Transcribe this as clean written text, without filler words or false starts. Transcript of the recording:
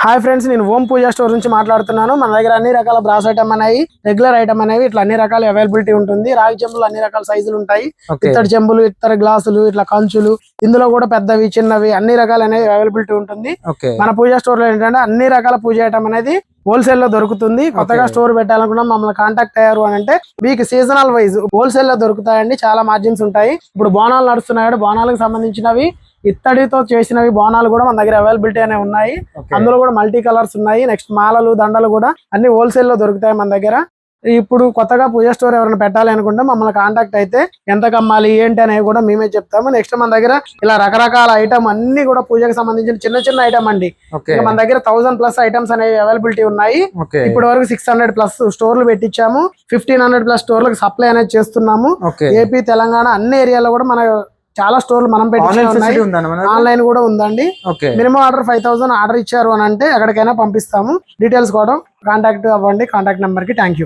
Hi friends, నేను ఓం పూజా store నుంచి మాట్లాడుతున్నాను. మన దగ్గర అన్ని రకాల బ్రాస్ ఐటమ్ అనేవి, రెగ్యులర్ ఐటమ్ అనేవి ఇట్లా అన్ని రకాల అవైలబిలిటీ ఉంటుంది. రాగి చెంబులు అన్ని రకాల సైజులు ఉంటాయి. ఇత్తడి చెంబులు, ఇత్తడి గ్లాసులు, ఇట్లా కంచులు, ఇందులో కూడా పెద్దవి చిన్నవి అన్ని రకాలు అనేవి అవైలబిలిటీ ఉంటుంది. మన పూజా స్టోర్ లో ఏంటంటే అన్ని రకాల పూజ ఐటమ్ అనేది హోల్సేల్ లో దొరుకుతుంది. కొత్తగా స్టోర్ పెట్టాలనుకున్నా మమ్మల్ని కాంటాక్ట్ అయ్యారు అని అంటే మీకు సీజనల్ వైజ్ హోల్సేల్ లో దొరుకుతాయండి. చాలా మార్జిన్స్ ఉంటాయి. ఇప్పుడు బోనాలు నడుస్తున్నాయి, బోనాలకు సంబంధించినవి ఇత్తడితో చేసినవి బోనాలు కూడా మన దగ్గర అవైలబిలిటీ అనే ఉన్నాయి. అందులో కూడా మల్టీ కలర్స్ ఉన్నాయి. నెక్స్ట్ మాలలు, దండలు కూడా అన్ని హోల్సేల్ లో దొరుకుతాయి మన దగ్గర. ఇప్పుడు కొత్తగా పూజ స్టోర్ ఎవరైనా పెట్టాలి అనుకుంటే మమ్మల్ని కాంటాక్ట్ అయితే ఎంత కమ్మాలి ఏంటి అనేవి కూడా మేమే చెప్తాము. నెక్స్ట్ మన దగ్గర ఇలా రకరకాల ఐటమ్ అన్ని కూడా పూజకు సంబంధించిన చిన్న చిన్న ఐటమ్ అండి. మన దగ్గర 1000+ ఐటమ్స్ అనేవి అవైలబిలిటీ ఉన్నాయి. ఇప్పటి వరకు 600+ స్టోర్లు పెట్టించాము. 1500+ స్టోర్లకు సప్లై అనేది చేస్తున్నాము. ఏపీ, తెలంగాణ అన్ని ఏరియాలో కూడా మన చాలా స్టోర్లు మనం పెట్టి ఆన్లైన్ కూడా ఉందండి. మినిమం ఆర్డర్ 5000 ఆర్డర్ ఇచ్చారు అని అంటే ఎక్కడికైనా పంపిస్తాము. డీటెయిల్స్ కూడా కాంటాక్ట్ అవ్వండి. కాంటాక్ట్ నెంబర్ కి. Thank you.